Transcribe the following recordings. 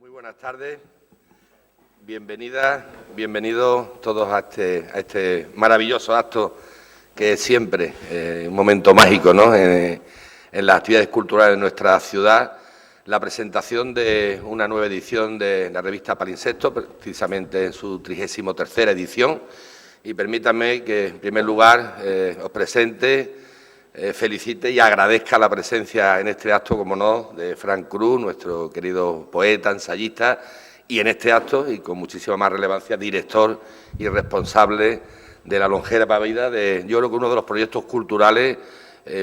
Muy buenas tardes, bienvenidas, bienvenidos todos a este maravilloso acto que es siempre un momento mágico, ¿no? En las actividades culturales de nuestra ciudad, la presentación de una nueva edición de la revista Palinsecto, precisamente en su 33ª edición, y permítanme que en primer lugar os presente, felicite y agradezca la presencia en este acto, como no, de Fran Cruz, nuestro querido poeta, ensayista, y en este acto, y con muchísima más relevancia, director y responsable de la longeva vida de, yo creo que uno de los proyectos culturales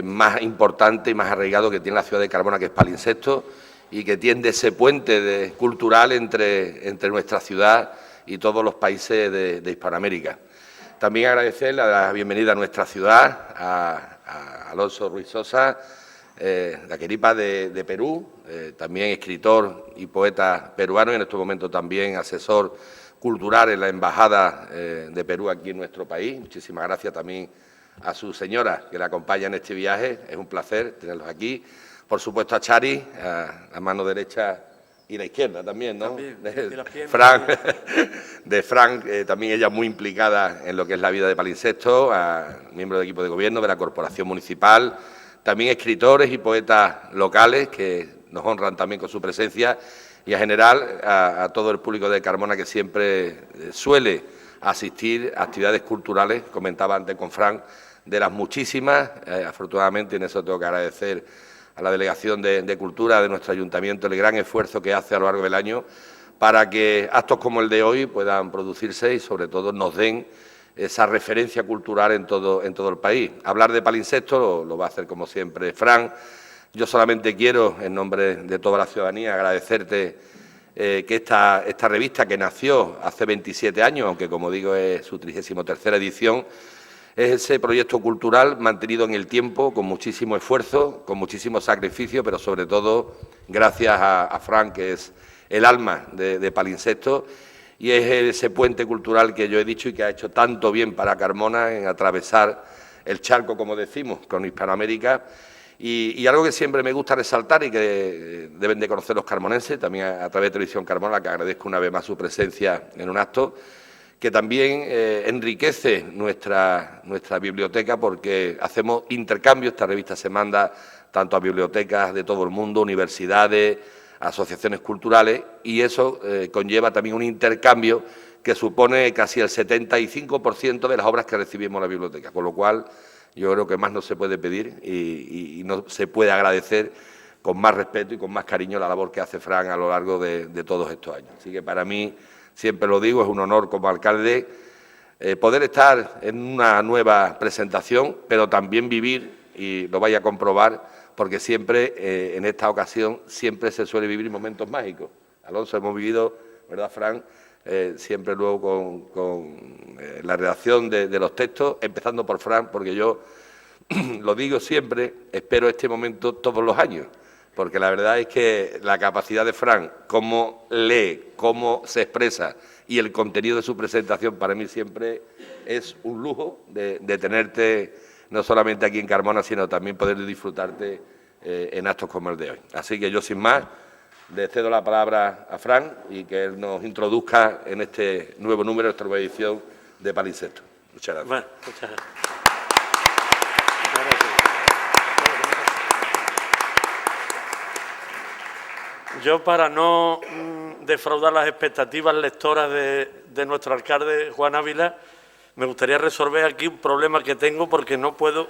más importantes y más arraigados que tiene la ciudad de Carmona, que es Palinsecto, y que tiende ese puente cultural entre nuestra ciudad y todos los países de Hispanoamérica. También agradecer la bienvenida a nuestra ciudad, a Alonso Ruiz Sosa, de Arequipa de Perú, también escritor y poeta peruano y en estos momentos también asesor cultural en la Embajada de Perú aquí en nuestro país. Muchísimas gracias también a su señora que la acompaña en este viaje. Es un placer tenerlos aquí. Por supuesto a Chari, a la mano derecha y la izquierda también, ¿no? También, De Fran, también ella muy implicada en lo que es la vida de Palinsecto, miembro del equipo de gobierno de la Corporación Municipal, también escritores y poetas locales que nos honran también con su presencia y en general a todo el público de Carmona que siempre suele asistir a actividades culturales, comentaba antes con Fran, de las muchísimas, afortunadamente en eso tengo que agradecer a la Delegación de Cultura de nuestro Ayuntamiento el gran esfuerzo que hace a lo largo del año para que actos como el de hoy puedan producirse y, sobre todo, nos den esa referencia cultural en todo el país. Hablar de Palinsecto lo va a hacer, como siempre, Fran. Yo solamente quiero, en nombre de toda la ciudadanía, agradecerte que esta revista, que nació hace 27 años, aunque, como digo, es su 33ª edición, es ese proyecto cultural mantenido en el tiempo, con muchísimo esfuerzo, con muchísimo sacrificio, pero sobre todo gracias a Fran, que es el alma de Palinsecto, y es ese puente cultural que yo he dicho y que ha hecho tanto bien para Carmona en atravesar el charco, como decimos, con Hispanoamérica. Y algo que siempre me gusta resaltar y que deben de conocer los carmonenses, también a través de Televisión Carmona, que agradezco una vez más su presencia en un acto, que también enriquece nuestra biblioteca porque hacemos intercambios. Esta revista se manda tanto a bibliotecas de todo el mundo, universidades, asociaciones culturales, y eso conlleva también un intercambio que supone casi el 75% de las obras que recibimos en la biblioteca, con lo cual yo creo que más no se puede pedir y no se puede agradecer con más respeto y con más cariño la labor que hace Fran a lo largo de todos estos años. Así que para mí, siempre lo digo, es un honor como alcalde poder estar en una nueva presentación, pero también vivir, y lo vaya a comprobar, porque siempre, en esta ocasión, siempre se suele vivir momentos mágicos. Alonso, hemos vivido, ¿verdad, Fran? Siempre luego con la redacción de los textos, empezando por Fran, porque yo lo digo siempre, espero este momento todos los años, porque la verdad es que la capacidad de Fran, cómo lee, cómo se expresa y el contenido de su presentación para mí siempre es un lujo de tenerte no solamente aquí en Carmona, sino también poder disfrutarte en actos como el de hoy. Así que yo, sin más, le cedo la palabra a Fran y que él nos introduzca en este nuevo número, esta nueva edición de Palinsecto. Muchas gracias. Bueno, muchas gracias. Yo, para no defraudar las expectativas lectoras de nuestro alcalde, Juan Ávila, me gustaría resolver aquí un problema que tengo porque no puedo...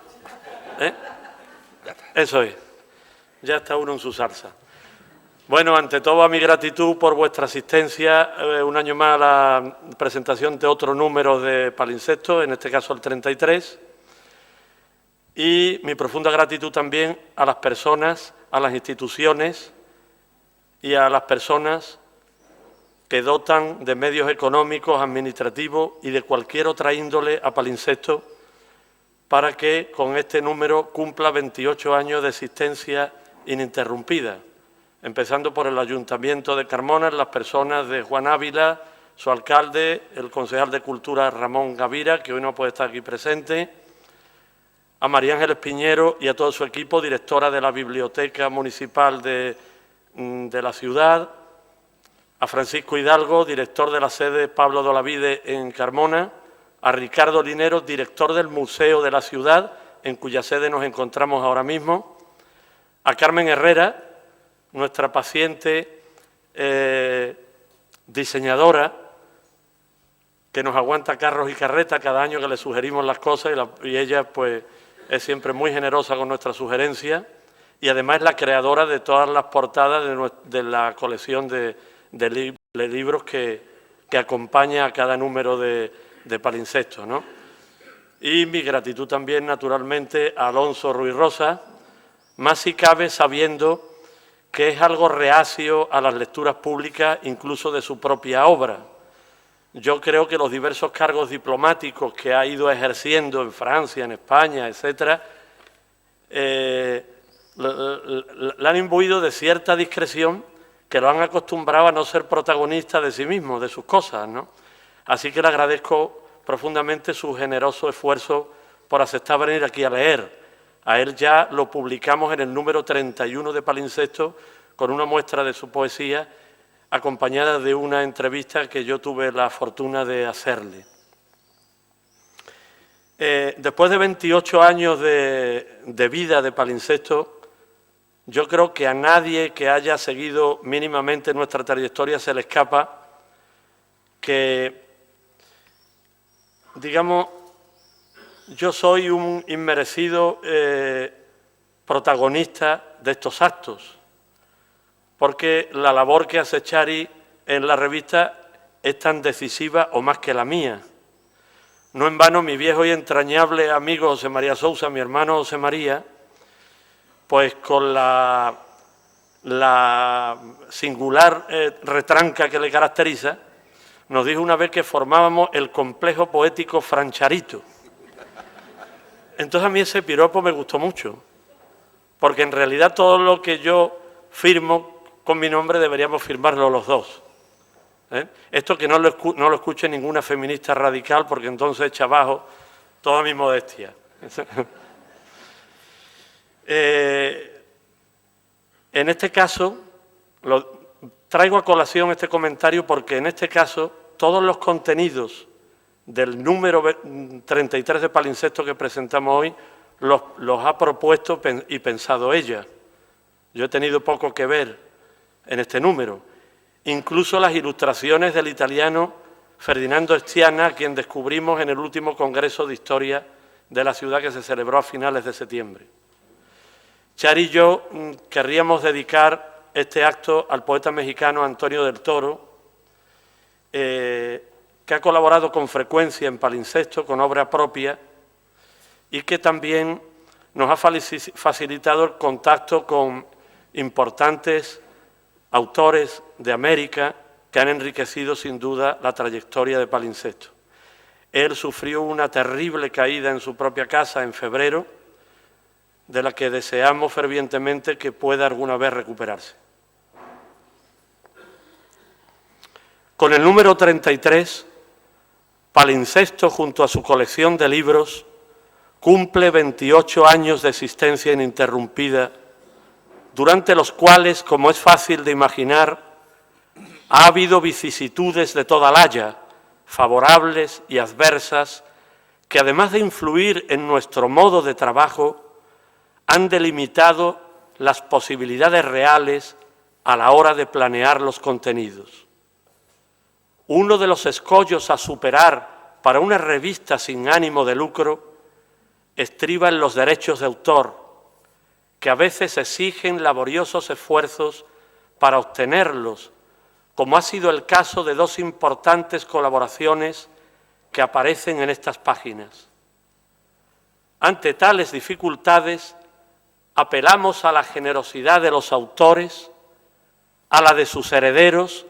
Eso es. Ya está uno en su salsa. Bueno, ante todo, a mi gratitud por vuestra asistencia un año más a la presentación de otro número de Palinsecto, en este caso el 33, y mi profunda gratitud también a las personas, a las instituciones y a las personas que dotan de medios económicos, administrativos y de cualquier otra índole a Palinsecto para que con este número cumpla 28 años de existencia ininterrumpida, empezando por el Ayuntamiento de Carmona, las personas de Juan Ávila, su alcalde, el concejal de Cultura Ramón Gavira, que hoy no puede estar aquí presente, a María Ángeles Piñero y a todo su equipo, directora de la Biblioteca Municipal de la ciudad, a Francisco Hidalgo, director de la sede Pablo de Olavide en Carmona, a Ricardo Linero, director del Museo de la Ciudad, en cuya sede nos encontramos ahora mismo, a Carmen Herrera, nuestra paciente diseñadora, que nos aguanta carros y carretas cada año que le sugerimos las cosas y ella pues es siempre muy generosa con nuestra sugerencia y además es la creadora de todas las portadas de la colección de libros que acompaña a cada número de Palinsestos, ¿no? Y mi gratitud también, naturalmente, a Alonso Ruiz Rosa, más si cabe sabiendo que es algo reacio a las lecturas públicas, incluso de su propia obra. Yo creo que los diversos cargos diplomáticos que ha ido ejerciendo en Francia, en España, etcétera, le han imbuido de cierta discreción que lo han acostumbrado a no ser protagonista de sí mismo, de sus cosas, ¿no? Así que le agradezco profundamente su generoso esfuerzo por aceptar venir aquí a leer. A él ya lo publicamos en el número 31 de Palinsestos con una muestra de su poesía, acompañada de una entrevista que yo tuve la fortuna de hacerle. Después de 28 años de vida de Palinsestos, yo creo que a nadie que haya seguido mínimamente nuestra trayectoria se le escapa que, digamos, yo soy un inmerecido protagonista de estos actos, porque la labor que hace Chari en la revista es tan decisiva o más que la mía. No en vano mi viejo y entrañable amigo José María Sousa, mi hermano José María, pues con la singular retranca que le caracteriza, nos dijo una vez que formábamos el complejo poético Francharito. Entonces a mí ese piropo me gustó mucho, porque en realidad todo lo que yo firmo con mi nombre deberíamos firmarlo los dos. Esto que no lo escuche ninguna feminista radical, porque entonces echa abajo toda mi modestia. En este caso, traigo a colación este comentario porque en este caso todos los contenidos del número 33 de Palinsestos que presentamos hoy los ha propuesto y pensado ella. Yo he tenido poco que ver en este número. Incluso las ilustraciones del italiano Ferdinando Stiana, a quien descubrimos en el último Congreso de Historia de la ciudad que se celebró a finales de septiembre. Chari y yo querríamos dedicar este acto al poeta mexicano Antonio del Toro, que ha colaborado con frecuencia en Palinsestos con obra propia y que también nos ha facilitado el contacto con importantes autores de América que han enriquecido sin duda la trayectoria de Palinsestos. Él sufrió una terrible caída en su propia casa en febrero, de la que deseamos fervientemente que pueda alguna vez recuperarse. Con el número 33, Palinsestos, junto a su colección de libros, cumple 28 años de existencia ininterrumpida, durante los cuales, como es fácil de imaginar, ha habido vicisitudes de toda laya, favorables y adversas, que además de influir en nuestro modo de trabajo, han delimitado las posibilidades reales a la hora de planear los contenidos. Uno de los escollos a superar para una revista sin ánimo de lucro estriba en los derechos de autor, que a veces exigen laboriosos esfuerzos para obtenerlos, como ha sido el caso de dos importantes colaboraciones que aparecen en estas páginas. Ante tales dificultades, apelamos a la generosidad de los autores, a la de sus herederos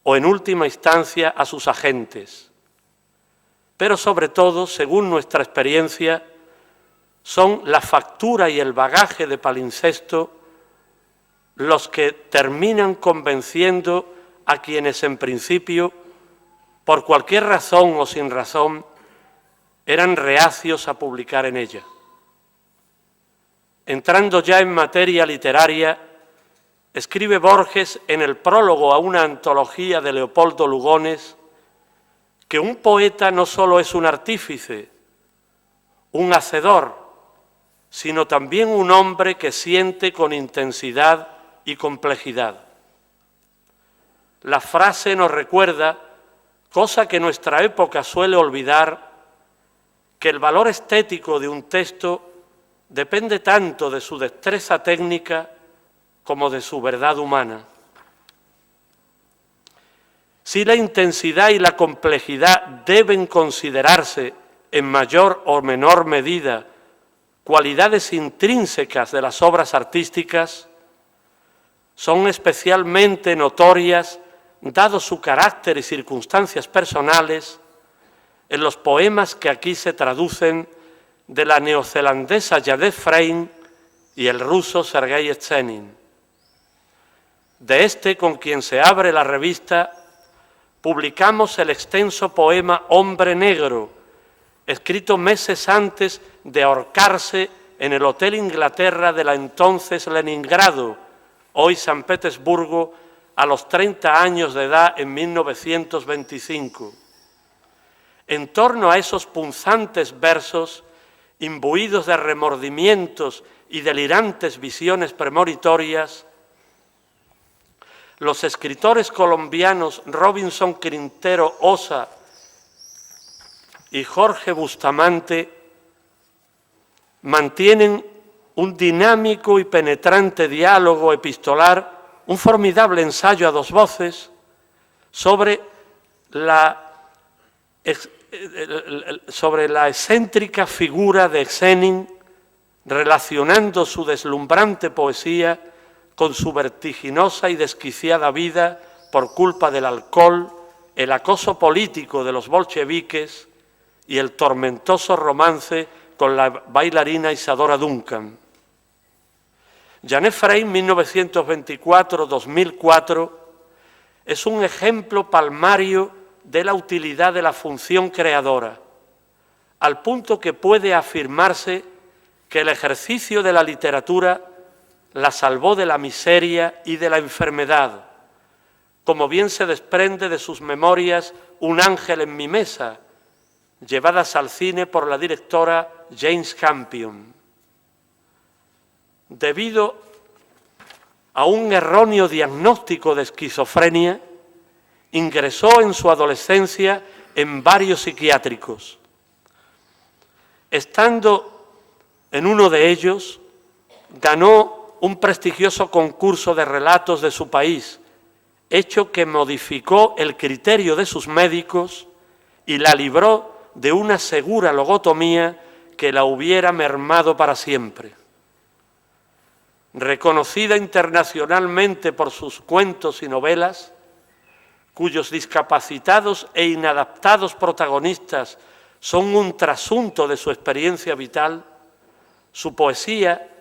o, en última instancia, a sus agentes. Pero, sobre todo, según nuestra experiencia, son la factura y el bagaje de Palinsestos los que terminan convenciendo a quienes en principio, por cualquier razón o sin razón, eran reacios a publicar en ella. Entrando ya en materia literaria, escribe Borges en el prólogo a una antología de Leopoldo Lugones que un poeta no solo es un artífice, un hacedor, sino también un hombre que siente con intensidad y complejidad. La frase nos recuerda, cosa que nuestra época suele olvidar, que el valor estético de un texto depende tanto de su destreza técnica como de su verdad humana. Si la intensidad y la complejidad deben considerarse en mayor o menor medida cualidades intrínsecas de las obras artísticas, son especialmente notorias, dado su carácter y circunstancias personales, en los poemas que aquí se traducen de la neozelandesa Janette Frein y el ruso Sergei Yesenin. De este, con quien se abre la revista, publicamos el extenso poema Hombre Negro, escrito meses antes de ahorcarse en el Hotel Inglaterra de la entonces Leningrado, hoy San Petersburgo, a los 30 años de edad en 1925. En torno a esos punzantes versos, imbuidos de remordimientos y delirantes visiones premonitorias, los escritores colombianos Robinson Quintero Osa y Jorge Bustamante mantienen un dinámico y penetrante diálogo epistolar, un formidable ensayo a dos voces sobre la excéntrica figura de Yesenin, relacionando su deslumbrante poesía con su vertiginosa y desquiciada vida por culpa del alcohol, el acoso político de los bolcheviques y el tormentoso romance con la bailarina Isadora Duncan. Janette Frein, 1924-2004, es un ejemplo palmario de la utilidad de la función creadora, al punto que puede afirmarse que el ejercicio de la literatura la salvó de la miseria y de la enfermedad, como bien se desprende de sus memorias Un ángel en mi mesa, llevadas al cine por la directora Jane Campion. Debido a un erróneo diagnóstico de esquizofrenia, ingresó en su adolescencia en varios psiquiátricos. Estando en uno de ellos, ganó un prestigioso concurso de relatos de su país, hecho que modificó el criterio de sus médicos y la libró de una segura logotomía que la hubiera mermado para siempre. Reconocida internacionalmente por sus cuentos y novelas, cuyos discapacitados e inadaptados protagonistas son un trasunto de su experiencia vital, su poesía,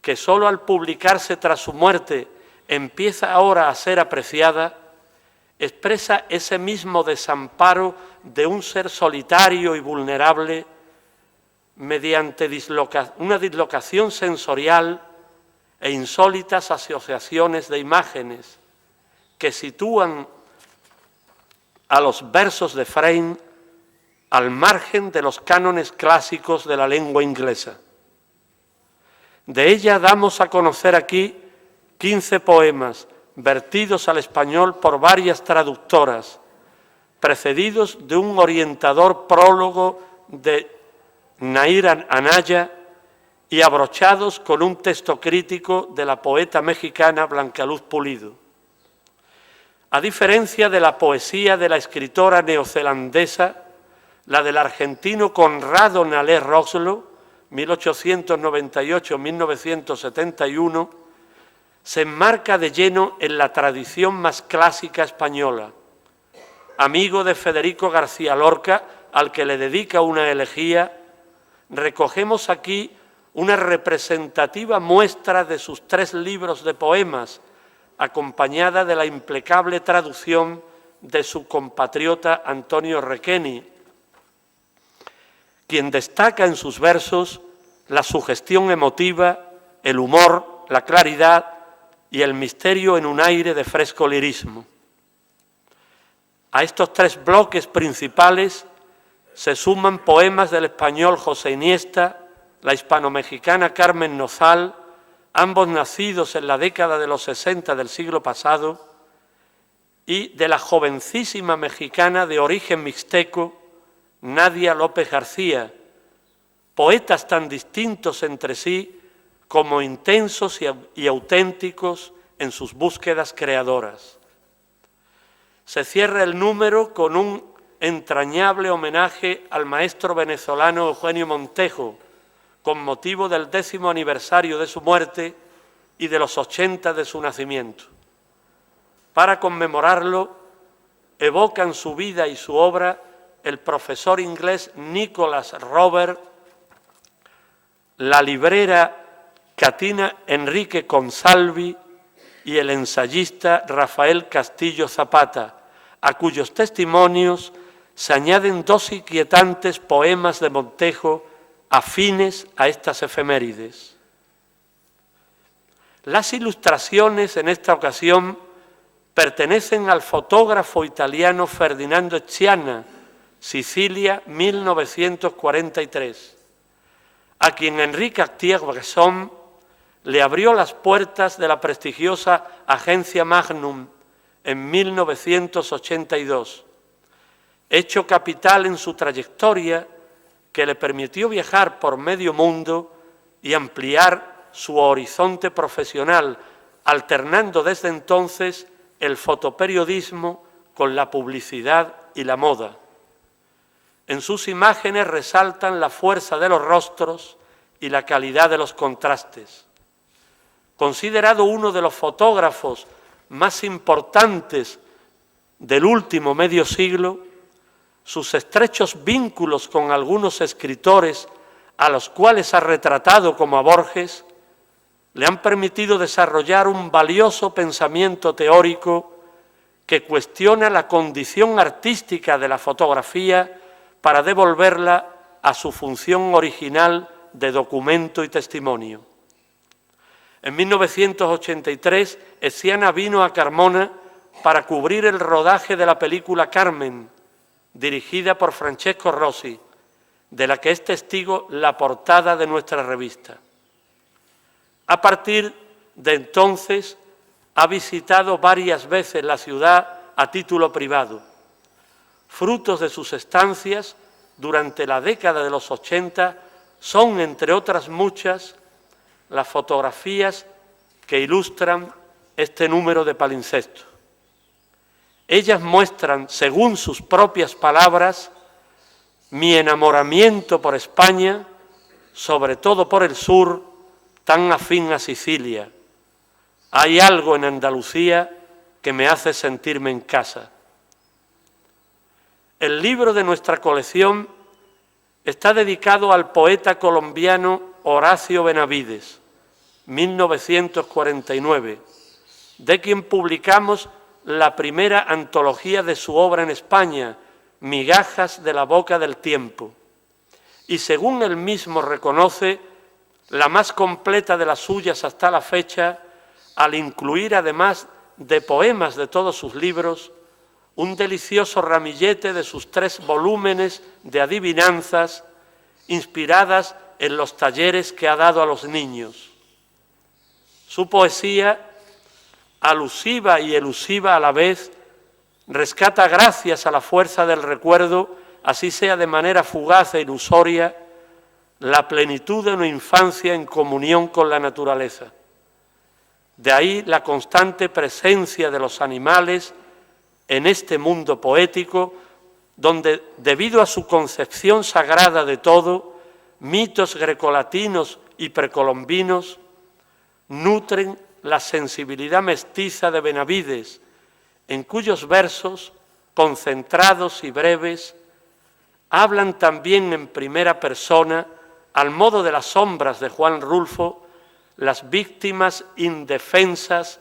que solo al publicarse tras su muerte empieza ahora a ser apreciada, expresa ese mismo desamparo de un ser solitario y vulnerable mediante una dislocación sensorial e insólitas asociaciones de imágenes que sitúan a los versos de Frein al margen de los cánones clásicos de la lengua inglesa. De ella damos a conocer aquí 15 poemas vertidos al español por varias traductoras, precedidos de un orientador prólogo de Nair Anaya y abrochados con un texto crítico de la poeta mexicana Blanca Luz Pulido. A diferencia de la poesía de la escritora neozelandesa, la del argentino Conrado Nalé Roxlo, 1898-1971, se enmarca de lleno en la tradición más clásica española. Amigo de Federico García Lorca, al que le dedica una elegía, recogemos aquí una representativa muestra de sus 3 libros de poemas, acompañada de la impecable traducción de su compatriota Antonio Requeni, quien destaca en sus versos la sugestión emotiva, el humor, la claridad y el misterio en un aire de fresco lirismo. A estos tres bloques principales se suman poemas del español José Iniesta, la hispano-mexicana Carmen Nozal, ambos nacidos en la década de los 60 del siglo pasado, y de la jovencísima mexicana de origen mixteco, Nadia López García, poetas tan distintos entre sí como intensos y auténticos en sus búsquedas creadoras. Se cierra el número con un entrañable homenaje al maestro venezolano Eugenio Montejo, con motivo del 10º aniversario de su muerte y de los 80 de su nacimiento. Para conmemorarlo, evocan su vida y su obra el profesor inglés Nicholas Robert, la librera Catina Enrique Consalvi y el ensayista Rafael Castillo Zapata, a cuyos testimonios se añaden dos inquietantes poemas de Montejo afines a estas efemérides. Las ilustraciones en esta ocasión pertenecen al fotógrafo italiano Ferdinando Chiana, Sicilia, 1943, a quien Enrique Cartier-Bresson le abrió las puertas de la prestigiosa agencia Magnum en 1982, hecho capital en su trayectoria que le permitió viajar por medio mundo y ampliar su horizonte profesional, alternando desde entonces el fotoperiodismo con la publicidad y la moda. En sus imágenes resaltan la fuerza de los rostros y la calidad de los contrastes. Considerado uno de los fotógrafos más importantes del último medio siglo, sus estrechos vínculos con algunos escritores a los cuales ha retratado, como a Borges, le han permitido desarrollar un valioso pensamiento teórico que cuestiona la condición artística de la fotografía para devolverla a su función original de documento y testimonio. En 1983, Sciana vino a Carmona para cubrir el rodaje de la película Carmen, dirigida por Francesco Rossi, de la que es testigo la portada de nuestra revista. A partir de entonces, ha visitado varias veces la ciudad a título privado. Frutos de sus estancias durante la década de los 80 son, entre otras muchas, las fotografías que ilustran este número de Palimpsesto. Ellas muestran, según sus propias palabras, mi enamoramiento por España, sobre todo por el sur, tan afín a Sicilia. Hay algo en Andalucía que me hace sentirme en casa. El libro de nuestra colección está dedicado al poeta colombiano Horacio Benavides, 1949, de quien publicamos la primera antología de su obra en España, Migajas de la boca del tiempo, y según él mismo reconoce, la más completa de las suyas hasta la fecha, al incluir, además de poemas de todos sus libros, un delicioso ramillete de sus 3 volúmenes de adivinanzas inspiradas en los talleres que ha dado a los niños. Su poesía, alusiva y elusiva a la vez, rescata gracias a la fuerza del recuerdo, así sea de manera fugaz e ilusoria, la plenitud de una infancia en comunión con la naturaleza. De ahí la constante presencia de los animales en este mundo poético, donde, debido a su concepción sagrada de todo, mitos grecolatinos y precolombinos nutren la sensibilidad mestiza de Benavides, en cuyos versos, concentrados y breves, hablan también en primera persona, al modo de las sombras de Juan Rulfo, las víctimas indefensas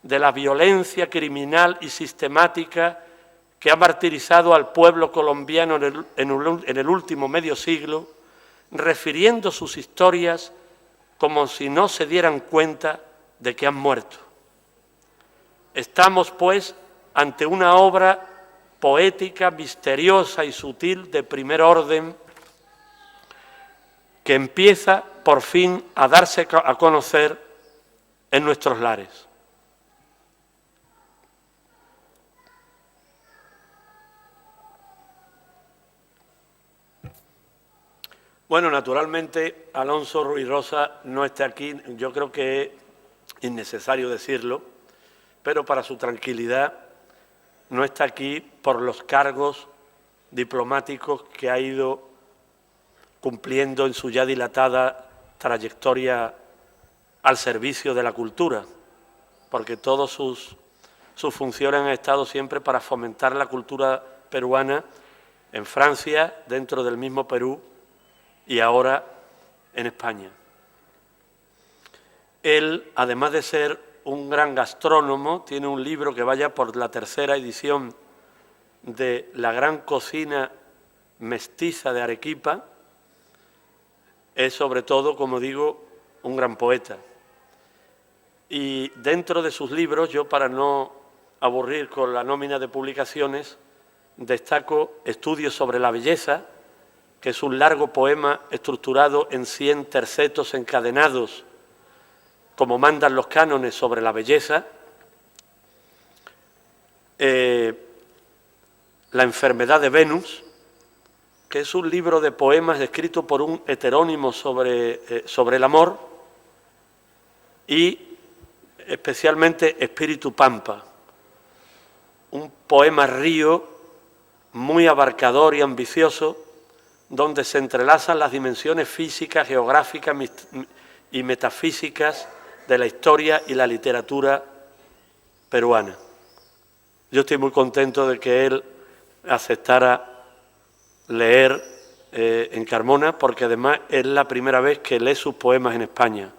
de la violencia criminal y sistemática que ha martirizado al pueblo colombiano en el último medio siglo, refiriendo sus historias como si no se dieran cuenta de que han muerto. Estamos, pues, ante una obra poética, misteriosa y sutil de primer orden que empieza, por fin, a darse a conocer en nuestros lares. Bueno, naturalmente, Alonso Ruiz Rosas no está aquí, yo creo que es innecesario decirlo, pero para su tranquilidad no está aquí por los cargos diplomáticos que ha ido cumpliendo en su ya dilatada trayectoria al servicio de la cultura, porque todas sus funciones han estado siempre para fomentar la cultura peruana en Francia, dentro del mismo Perú, y ahora en España. Él, además de ser un gran gastrónomo, tiene un libro que vaya por la 3ª edición de La gran cocina mestiza de Arequipa. Es sobre todo, como digo, un gran poeta. Y dentro de sus libros, yo para no aburrir con la nómina de publicaciones, destaco Estudios sobre la belleza, que es un largo poema estructurado en 100 tercetos encadenados, como mandan los cánones sobre la belleza. La enfermedad de Venus, que es un libro de poemas escrito por un heterónimo sobre el amor, y especialmente Espíritu Pampa, un poema río muy abarcador y ambicioso, donde se entrelazan las dimensiones físicas, geográficas y metafísicas de la historia y la literatura peruana. Yo estoy muy contento de que él aceptara leer en Carmona, porque además es la primera vez que lee sus poemas en España.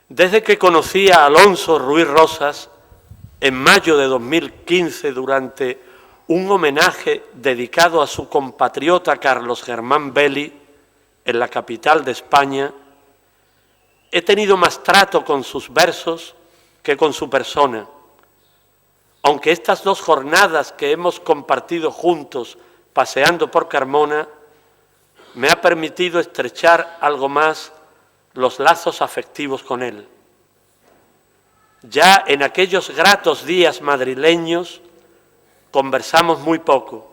Desde que conocí a Alonso Ruiz Rosas, en mayo de 2015, durante un homenaje dedicado a su compatriota Carlos Germán Belli en la capital de España, he tenido más trato con sus versos que con su persona, aunque estas 2 jornadas que hemos compartido juntos paseando por Carmona me ha permitido estrechar algo más los lazos afectivos con él. Ya en aquellos gratos días madrileños conversamos muy poco,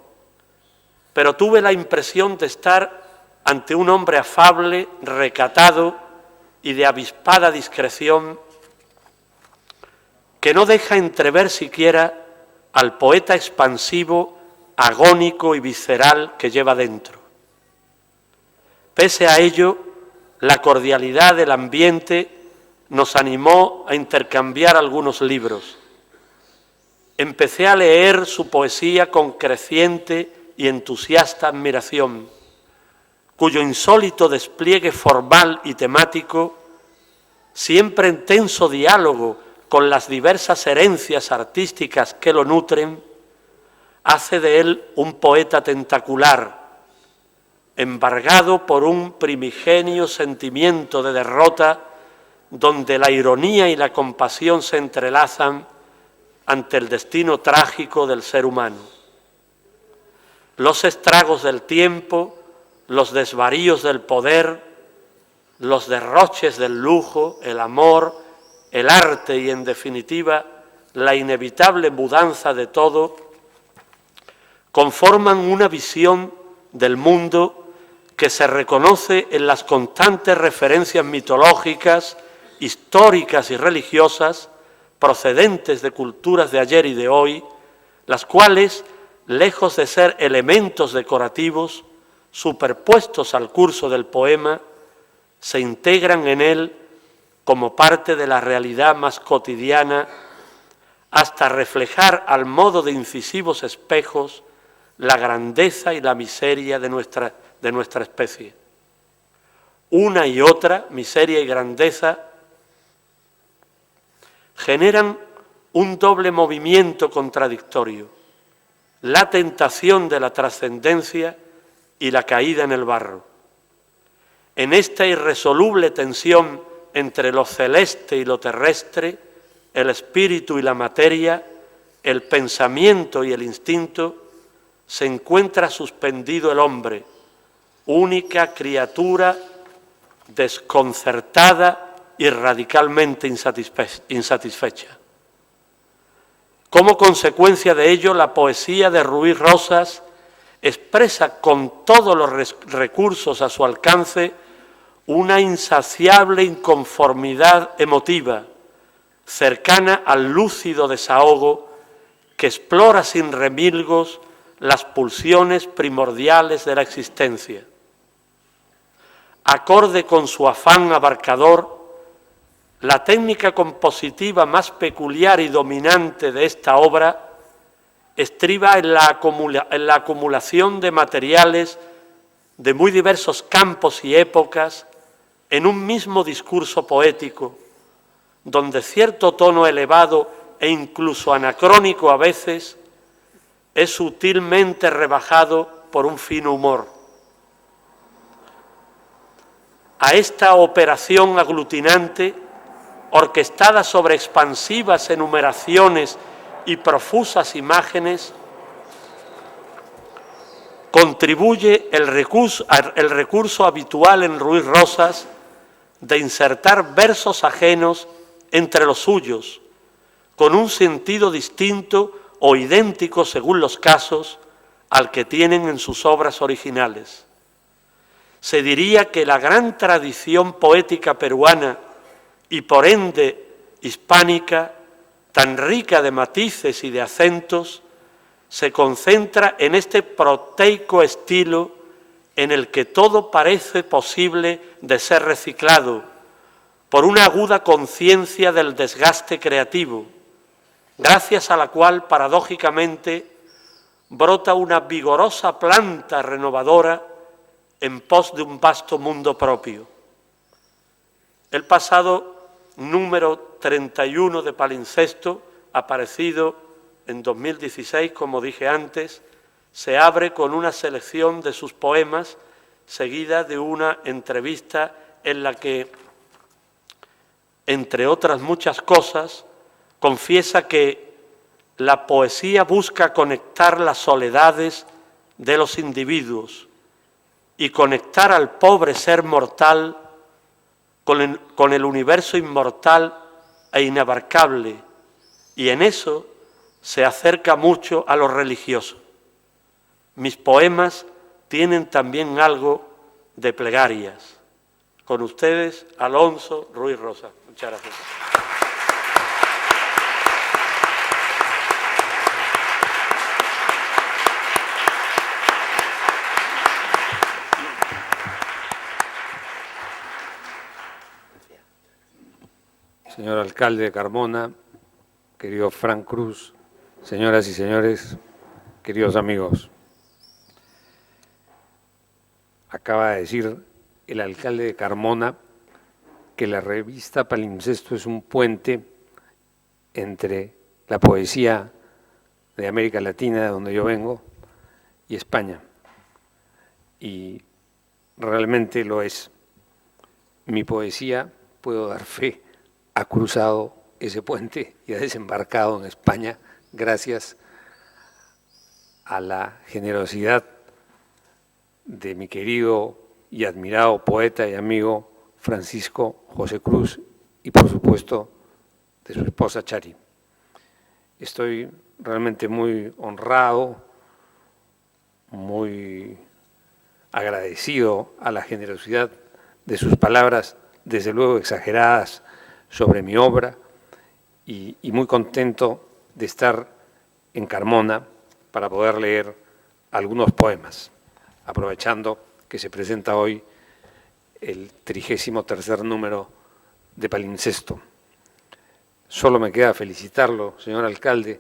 pero tuve la impresión de estar ante un hombre afable, recatado y de avispada discreción, que no deja entrever siquiera al poeta expansivo, agónico y visceral que lleva dentro. Pese a ello, la cordialidad del ambiente nos animó a intercambiar algunos libros. Empecé a leer su poesía con creciente y entusiasta admiración, cuyo insólito despliegue formal y temático, siempre en tenso diálogo con las diversas herencias artísticas que lo nutren, hace de él un poeta tentacular, embargado por un primigenio sentimiento de derrota, donde la ironía y la compasión se entrelazan ante el destino trágico del ser humano. Los estragos del tiempo, los desvaríos del poder, los derroches del lujo, el amor, el arte y, en definitiva, la inevitable mudanza de todo, conforman una visión del mundo que se reconoce en las constantes referencias mitológicas, históricas y religiosas procedentes de culturas de ayer y de hoy, las cuales, lejos de ser elementos decorativos superpuestos al curso del poema, se integran en él como parte de la realidad más cotidiana, hasta reflejar al modo de incisivos espejos la grandeza y la miseria de nuestra especie. Una y otra, miseria y grandeza, generan un doble movimiento contradictorio: la tentación de la trascendencia y la caída en el barro. En esta irresoluble tensión entre lo celeste y lo terrestre, el espíritu y la materia, el pensamiento y el instinto, se encuentra suspendido el hombre, única criatura desconcertada y radicalmente insatisfecha. Como consecuencia de ello, la poesía de Ruiz Rosas expresa con todos los recursos a su alcance una insaciable inconformidad emotiva, cercana al lúcido desahogo que explora sin remilgos las pulsiones primordiales de la existencia. Acorde con su afán abarcador, la técnica compositiva más peculiar y dominante de esta obra estriba en la acumulación de materiales de muy diversos campos y épocas en un mismo discurso poético, donde cierto tono elevado e incluso anacrónico a veces es sutilmente rebajado por un fino humor. A esta operación aglutinante, orquestada sobre expansivas enumeraciones y profusas imágenes, contribuye el recurso habitual en Ruiz Rosas de insertar versos ajenos entre los suyos, con un sentido distinto o idéntico, según los casos, al que tienen en sus obras originales. Se diría que la gran tradición poética peruana y por ende hispánica, tan rica de matices y de acentos, se concentra en este proteico estilo en el que todo parece posible de ser reciclado por una aguda conciencia del desgaste creativo, gracias a la cual, paradójicamente, brota una vigorosa planta renovadora en pos de un vasto mundo propio. El pasado número 31 de Palincesto, aparecido en 2016, como dije antes, se abre con una selección de sus poemas, seguida de una entrevista en la que, entre otras muchas cosas, confiesa que la poesía busca conectar las soledades de los individuos y conectar al pobre ser mortal con el universo inmortal e inabarcable, y en eso se acerca mucho a lo religioso. Mis poemas tienen también algo de plegarias. Con ustedes, Alonso Ruiz Rosas. Muchas gracias. Señor alcalde de Carmona, querido Frank Cruz, señoras y señores, queridos amigos. Acaba de decir el alcalde de Carmona que la revista Palincesto es un puente entre la poesía de América Latina, de donde yo vengo, y España. Y realmente lo es. Mi poesía, puedo dar fe, ha cruzado ese puente y ha desembarcado en España gracias a la generosidad de mi querido y admirado poeta y amigo Francisco José Cruz y, por supuesto, de su esposa Chari. Estoy realmente muy honrado, muy agradecido a la generosidad de sus palabras, desde luego exageradas, sobre mi obra, y muy contento de estar en Carmona para poder leer algunos poemas, aprovechando que se presenta hoy el 33º número de Palincesto. Solo me queda felicitarlo, señor alcalde,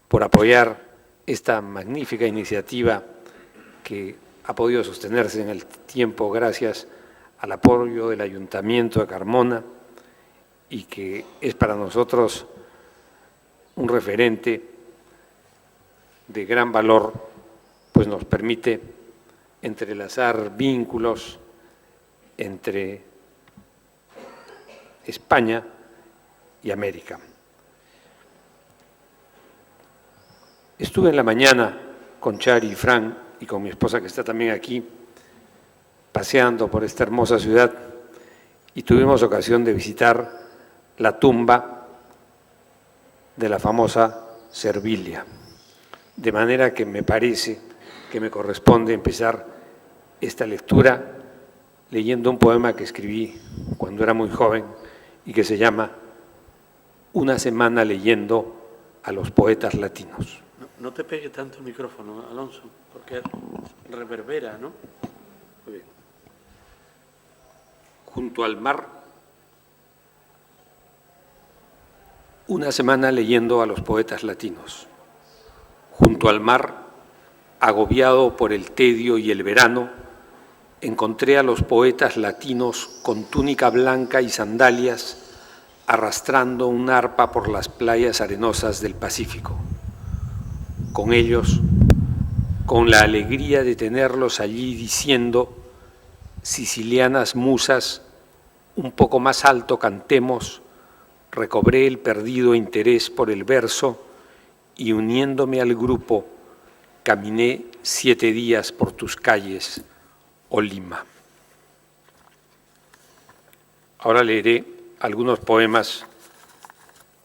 por apoyar esta magnífica iniciativa que ha podido sostenerse en el tiempo gracias al apoyo del Ayuntamiento de Carmona y que es para nosotros un referente de gran valor, pues nos permite entrelazar vínculos entre España y América. Estuve en la mañana con Chari y Fran y con mi esposa que está también aquí, paseando por esta hermosa ciudad y tuvimos ocasión de visitar la tumba de la famosa Servilia. De manera que me parece que me corresponde empezar esta lectura leyendo un poema que escribí cuando era muy joven y que se llama Una semana leyendo a los poetas latinos. No te pegue tanto el micrófono, Alonso, porque reverbera, ¿no? Muy bien. Junto al mar, una semana leyendo a los poetas latinos. Junto al mar, agobiado por el tedio y el verano, encontré a los poetas latinos con túnica blanca y sandalias arrastrando un arpa por las playas arenosas del Pacífico. Con ellos, con la alegría de tenerlos allí diciendo, sicilianas musas, un poco más alto cantemos, recobré el perdido interés por el verso y uniéndome al grupo, caminé 7 días por tus calles, oh Lima. Ahora leeré algunos poemas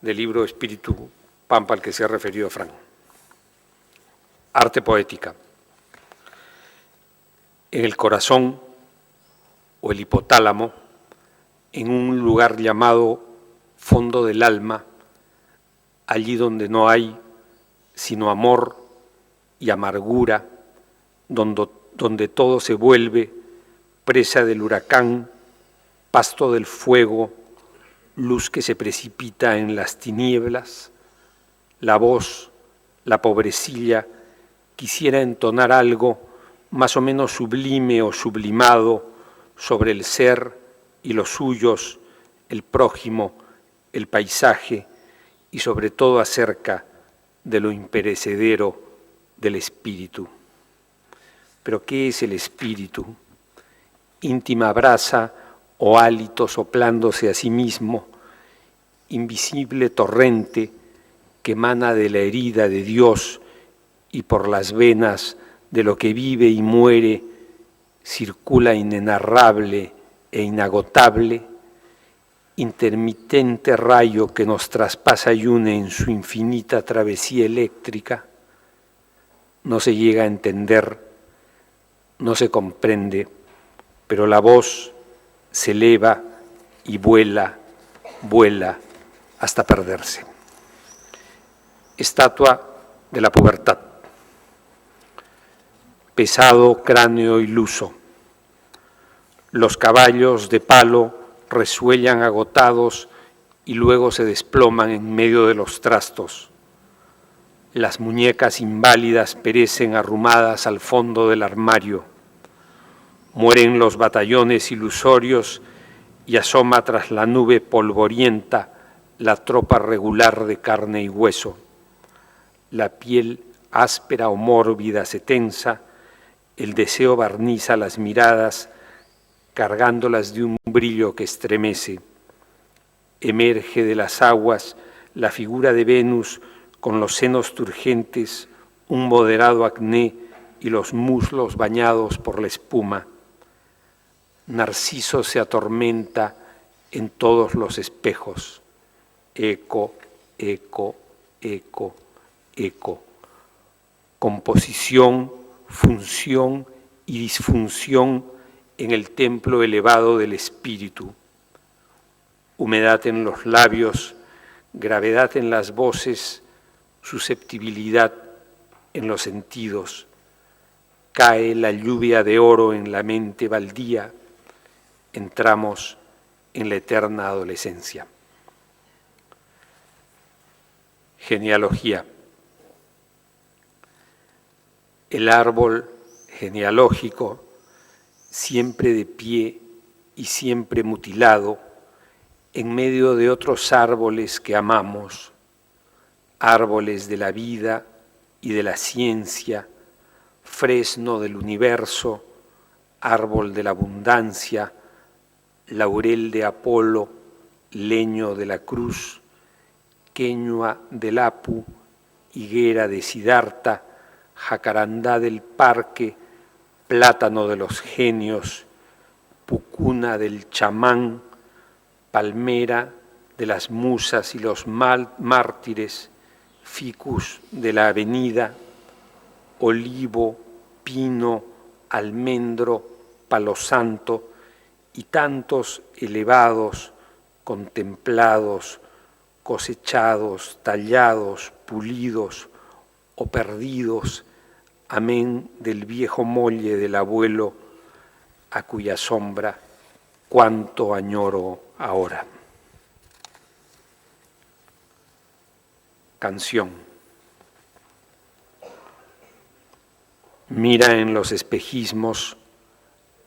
del libro Espíritu Pampa al que se ha referido Fran. Arte poética. En el corazón o el hipotálamo, en un lugar llamado fondo del alma, allí donde no hay sino amor y amargura, donde todo se vuelve presa del huracán, pasto del fuego, luz que se precipita en las tinieblas, la voz, la pobrecilla, quisiera entonar algo más o menos sublime o sublimado sobre el ser y los suyos, el prójimo, el paisaje y sobre todo acerca de lo imperecedero del espíritu. ¿Pero qué es el espíritu? Íntima brasa o hálito soplándose a sí mismo, invisible torrente que emana de la herida de Dios y por las venas de lo que vive y muere, circula inenarrable e inagotable, intermitente rayo que nos traspasa y une en su infinita travesía eléctrica, no se llega a entender, no se comprende, pero la voz se eleva y vuela, vuela hasta perderse. Estatua de la pubertad. Pesado cráneo iluso. Los caballos de palo resuellan agotados y luego se desploman en medio de los trastos. Las muñecas inválidas perecen arrumadas al fondo del armario. Mueren los batallones ilusorios y asoma tras la nube polvorienta la tropa regular de carne y hueso. La piel áspera o mórbida se tensa, el deseo barniza las miradas, cargándolas de un brillo que estremece. Emerge de las aguas la figura de Venus con los senos turgentes, un moderado acné y los muslos bañados por la espuma. Narciso se atormenta en todos los espejos. Eco, eco, eco, eco. Composición, función y disfunción en el templo elevado del espíritu. Humedad en los labios, gravedad en las voces, susceptibilidad en los sentidos. Cae la lluvia de oro en la mente baldía. Entramos en la eterna adolescencia. Genealogía. El árbol genealógico, siempre de pie y siempre mutilado, en medio de otros árboles que amamos, árboles de la vida y de la ciencia, fresno del universo, árbol de la abundancia, laurel de Apolo, leño de la cruz, queñua del Apu, higuera de Siddhartha, jacarandá del parque, plátano de los genios, pucuna del chamán, palmera de las musas y los mártires, ficus de la avenida, olivo, pino, almendro, palo santo y tantos elevados, contemplados, cosechados, tallados, pulidos o perdidos, amén del viejo molle del abuelo, a cuya sombra cuánto añoro ahora. Canción. Mira en los espejismos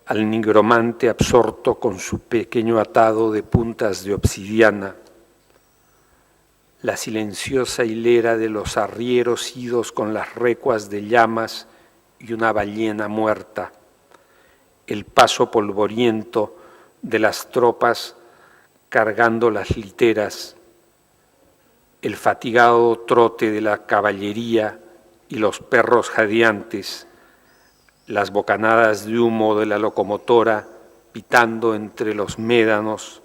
al nigromante absorto con su pequeño atado de puntas de obsidiana, la silenciosa hilera de los arrieros idos con las recuas de llamas y una ballena muerta, el paso polvoriento de las tropas cargando las literas, el fatigado trote de la caballería y los perros jadeantes, las bocanadas de humo de la locomotora pitando entre los médanos,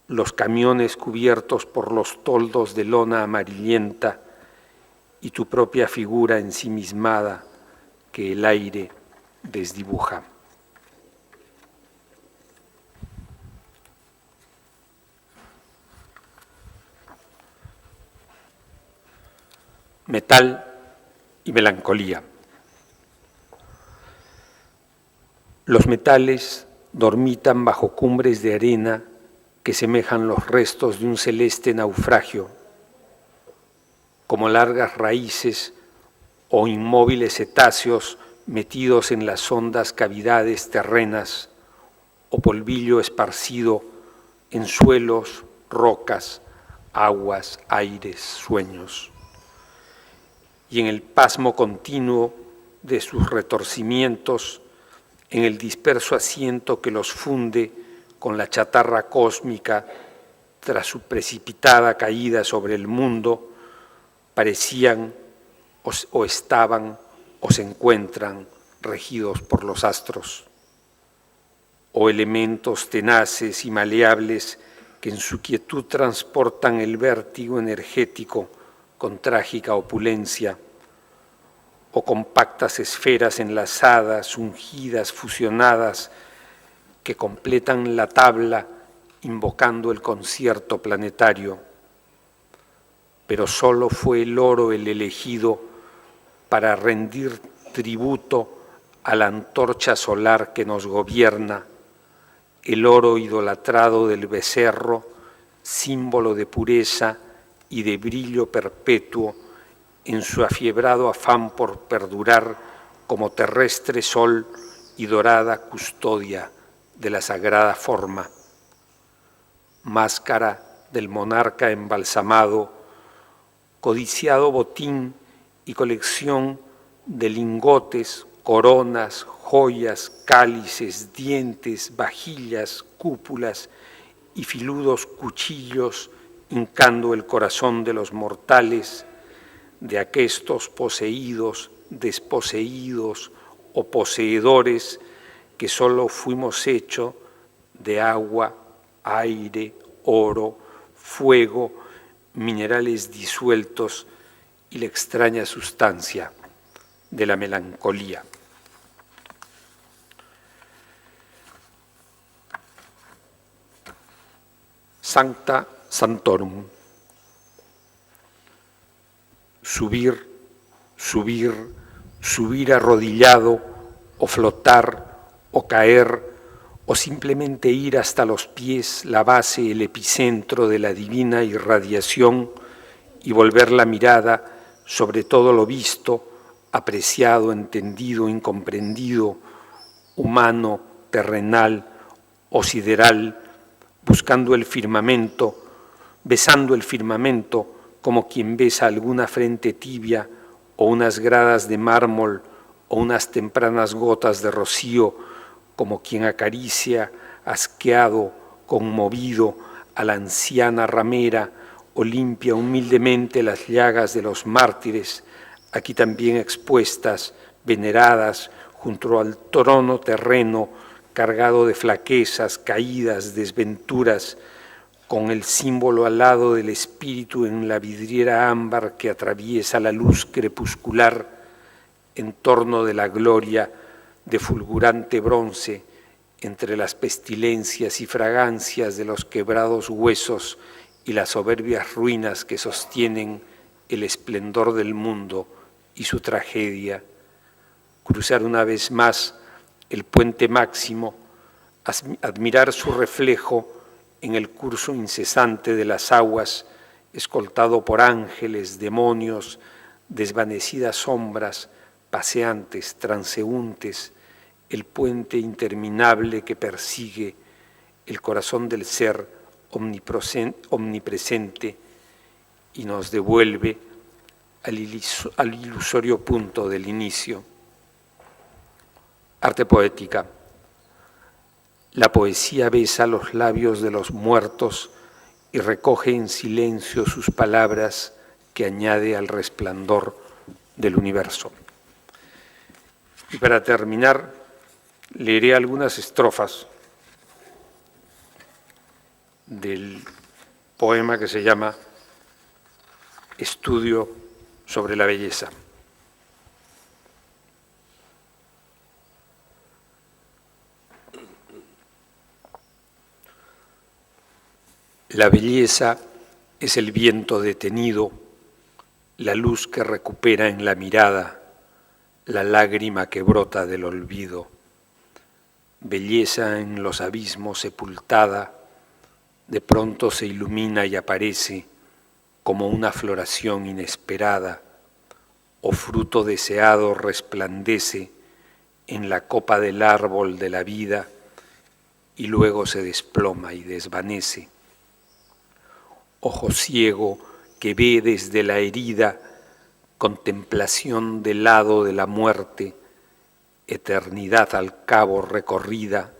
los camiones cubiertos por los toldos de lona amarillenta y tu propia figura ensimismada que el aire desdibuja. Metal y melancolía. Los metales dormitan bajo cumbres de arena que semejan los restos de un celeste naufragio, como largas raíces o inmóviles cetáceos metidos en las hondas cavidades terrenas o polvillo esparcido en suelos, rocas, aguas, aires, sueños. Y en el pasmo continuo de sus retorcimientos, en el disperso asiento que los funde con la chatarra cósmica tras su precipitada caída sobre el mundo, parecían o estaban o se encuentran regidos por los astros, o elementos tenaces y maleables que en su quietud transportan el vértigo energético con trágica opulencia, o compactas esferas enlazadas, ungidas, fusionadas, que completan la tabla invocando el concierto planetario. Pero solo fue el oro el elegido para rendir tributo a la antorcha solar que nos gobierna, el oro idolatrado del becerro, símbolo de pureza y de brillo perpetuo en su afiebrado afán por perdurar como terrestre sol y dorada custodia de la sagrada forma. Máscara del monarca embalsamado, codiciado botín y colección de lingotes, coronas, joyas, cálices, dientes, vajillas, cúpulas y filudos cuchillos hincando el corazón de los mortales, de aquestos poseídos, desposeídos o poseedores que solo fuimos hechos de agua, aire, oro, fuego, minerales disueltos y la extraña sustancia de la melancolía. Sancta Sanctorum. Subir, subir, subir arrodillado, o flotar, o caer, o simplemente ir hasta los pies, la base, el epicentro de la divina irradiación, y volver la mirada sobre todo lo visto, apreciado, entendido, incomprendido, humano, terrenal o sideral, buscando el firmamento, besando el firmamento como quien besa alguna frente tibia o unas gradas de mármol o unas tempranas gotas de rocío, como quien acaricia, asqueado, conmovido, a la anciana ramera o limpia humildemente las llagas de los mártires, aquí también expuestas, veneradas, junto al trono terreno, cargado de flaquezas, caídas, desventuras, con el símbolo alado del espíritu en la vidriera ámbar que atraviesa la luz crepuscular en torno de la gloria de fulgurante bronce, entre las pestilencias y fragancias de los quebrados huesos y las soberbias ruinas que sostienen el esplendor del mundo y su tragedia. Cruzar una vez más el puente máximo, admirar su reflejo en el curso incesante de las aguas, escoltado por ángeles, demonios, desvanecidas sombras, paseantes, transeúntes, el puente interminable que persigue el corazón del ser omnipresente y nos devuelve al ilusorio punto del inicio. Arte poética. La poesía besa los labios de los muertos y recoge en silencio sus palabras que añade al resplandor del universo. Y para terminar, leeré algunas estrofas del poema que se llama Estudio sobre la belleza. La belleza es el viento detenido, la luz que recupera en la mirada, la lágrima que brota del olvido. Belleza en los abismos sepultada, de pronto se ilumina y aparece como una floración inesperada, o fruto deseado resplandece en la copa del árbol de la vida y luego se desploma y desvanece. Ojo ciego que ve desde la herida, contemplación del lado de la muerte, eternidad al cabo recorrida,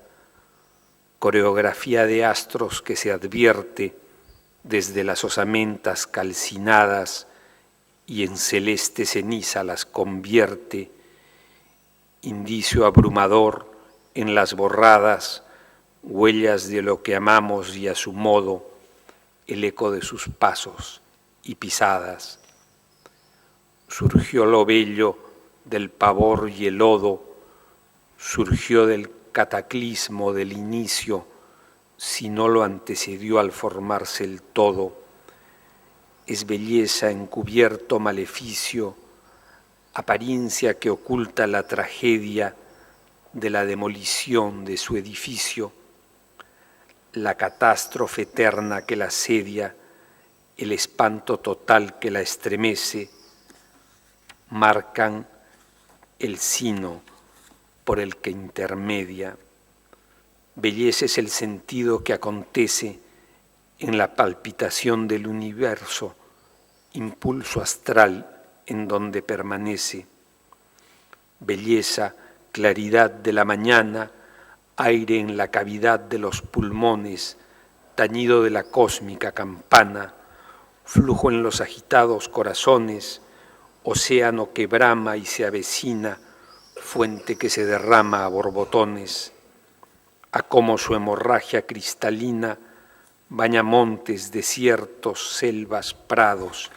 coreografía de astros que se advierte desde las osamentas calcinadas y en celeste ceniza las convierte, indicio abrumador en las borradas, huellas de lo que amamos y a su modo, el eco de sus pasos y pisadas. Surgió lo bello del pavor y el lodo, surgió del cataclismo del inicio, si no lo antecedió al formarse el todo. Es belleza encubierto maleficio, apariencia que oculta la tragedia de la demolición de su edificio, la catástrofe eterna que la asedia, el espanto total que la estremece, marcan el sino por el que intermedia. Belleza es el sentido que acontece en la palpitación del universo, impulso astral en donde permanece. Belleza, claridad de la mañana, aire en la cavidad de los pulmones, tañido de la cósmica campana, flujo en los agitados corazones, océano que brama y se avecina, fuente que se derrama a borbotones, a cómo su hemorragia cristalina baña montes, desiertos, selvas, prados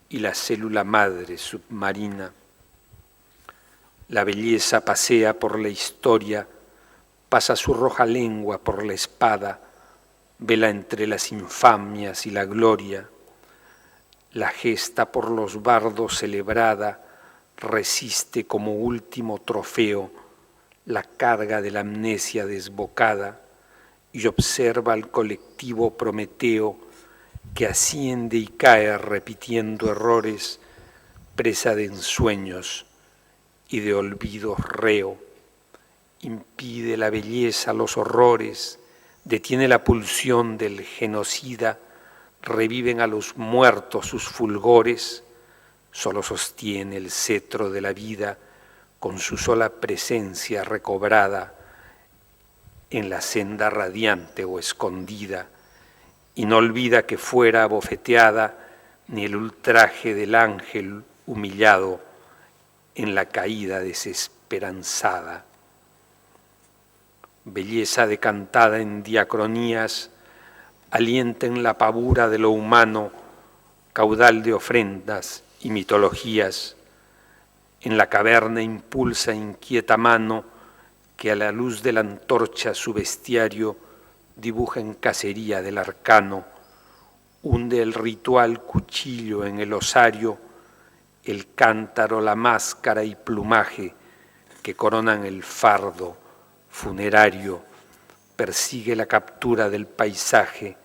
y la célula madre submarina. La belleza pasea por la historia, pasa su roja lengua por la espada, vela entre las infamias y la gloria. La gesta por los bardos celebrada resiste como último trofeo la carga de la amnesia desbocada y observa al colectivo Prometeo que asciende y cae repitiendo errores, presa de ensueños y de olvidos reo. Impide la belleza los horrores, detiene la pulsión del genocida, reviven a los muertos sus fulgores, solo sostiene el cetro de la vida con su sola presencia recobrada en la senda radiante o escondida, y no olvida que fuera abofeteada ni el ultraje del ángel humillado en la caída desesperanzada. Belleza decantada en diacronías, alienta en la pavura de lo humano, caudal de ofrendas y mitologías. En la caverna impulsa inquieta mano que a la luz de la antorcha su bestiario dibuja en cacería del arcano, hunde el ritual cuchillo en el osario, el cántaro, la máscara y plumaje que coronan el fardo funerario, persigue la captura del paisaje,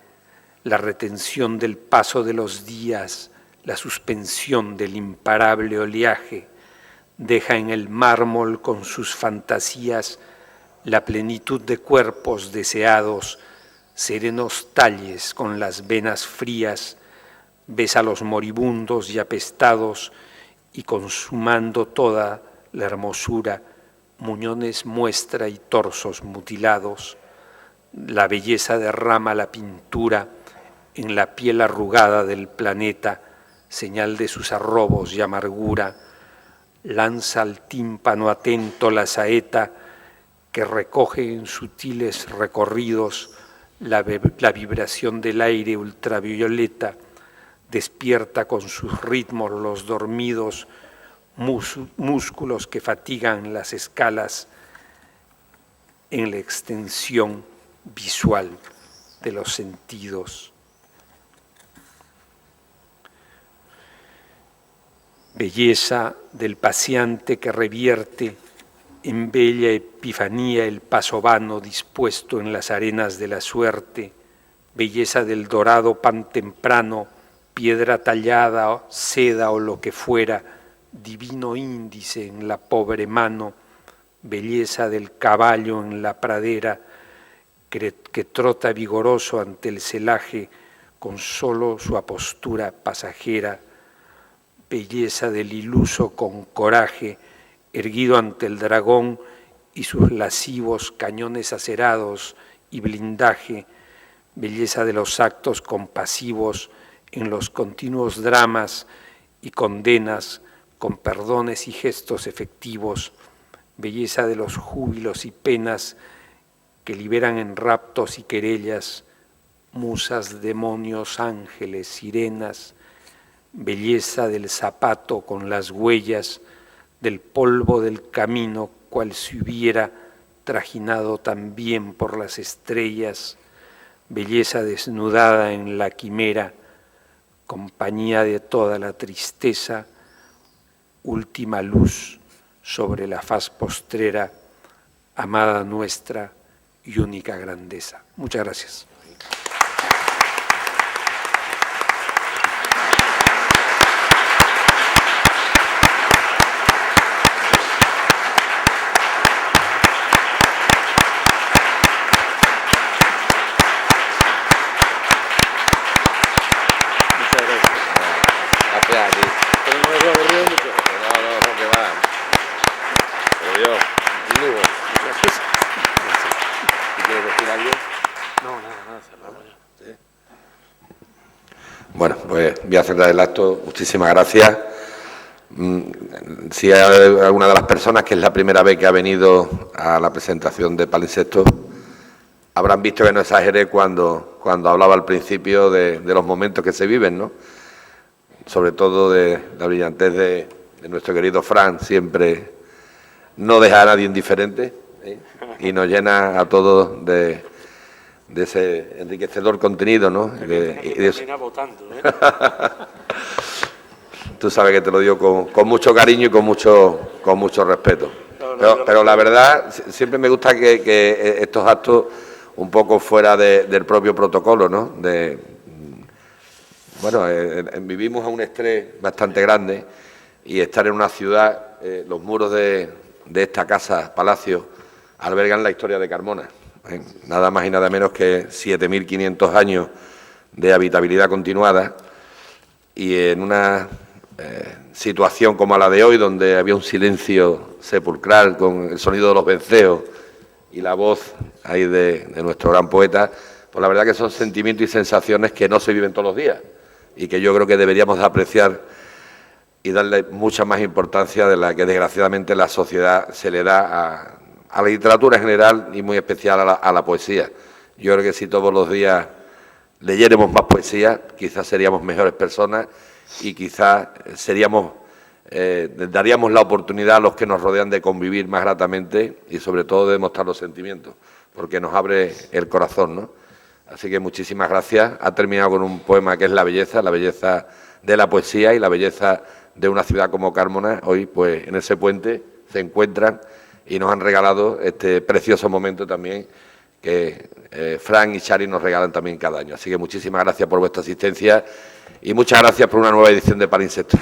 la retención del paso de los días, la suspensión del imparable oleaje, deja en el mármol con sus fantasías la plenitud de cuerpos deseados, serenos talles con las venas frías, besa a los moribundos y apestados y consumando toda la hermosura, muñones muestra y torsos mutilados. La belleza derrama la pintura en la piel arrugada del planeta, señal de sus arrobos y amargura. Lanza al tímpano atento la saeta que recoge en sutiles recorridos la vibración del aire ultravioleta, despierta con sus ritmos los dormidos músculos que fatigan las escalas en la extensión visual de los sentidos. Belleza del paseante que revierte en bella epifanía el paso vano dispuesto en las arenas de la suerte, belleza del dorado pan temprano, piedra tallada, seda o lo que fuera, divino índice en la pobre mano, belleza del caballo en la pradera que trota vigoroso ante el celaje con solo su apostura pasajera, belleza del iluso con coraje erguido ante el dragón y sus lascivos cañones acerados y blindaje, belleza de los actos compasivos en los continuos dramas y condenas con perdones y gestos efectivos, belleza de los júbilos y penas que liberan en raptos y querellas, musas, demonios, ángeles, sirenas, belleza del zapato con las huellas, del polvo del camino, cual si hubiera trajinado también por las estrellas, belleza desnudada en la quimera, compañía de toda la tristeza, última luz sobre la faz postrera, amada nuestra y única grandeza. Muchas gracias. Bueno, pues voy a cerrar el acto. Muchísimas gracias. Si hay alguna de las personas que es la primera vez que ha venido a la presentación de Palinsectos, habrán visto que no exageré cuando hablaba al principio de los momentos que se viven, ¿no? Sobre todo de la brillantez de nuestro querido Fran, siempre no deja a nadie indiferente, ¿eh? Y nos llena a todos de ese enriquecedor contenido, ¿no? Votando, ¿eh? Tú sabes que te lo digo con mucho cariño y con mucho respeto. Pero la verdad, siempre me gusta que estos actos, un poco fuera del propio protocolo, ¿no? Bueno, vivimos a un estrés bastante grande y estar en una ciudad, los muros de esta casa, palacio, albergan la historia de Carmona. Nada más y nada menos que 7.500 años de habitabilidad continuada, y en una situación como la de hoy, donde había un silencio sepulcral con el sonido de los venceos y la voz ahí de nuestro gran poeta, pues la verdad que son sentimientos y sensaciones que no se viven todos los días y que yo creo que deberíamos de apreciar y darle mucha más importancia de la que desgraciadamente la sociedad se le da a la literatura en general y muy especial a la poesía. Yo creo que si todos los días leyéramos más poesía, quizás seríamos mejores personas y quizás daríamos la oportunidad a los que nos rodean de convivir más gratamente y sobre todo de demostrar los sentimientos, porque nos abre el corazón, ¿no? Así que muchísimas gracias. Ha terminado con un poema que es la belleza de la poesía y la belleza de una ciudad como Carmona. Hoy, pues, en ese puente se encuentran y nos han regalado este precioso momento también que Fran y Chari nos regalan también cada año. Así que muchísimas gracias por vuestra asistencia y muchas gracias por una nueva edición de Palinsectos.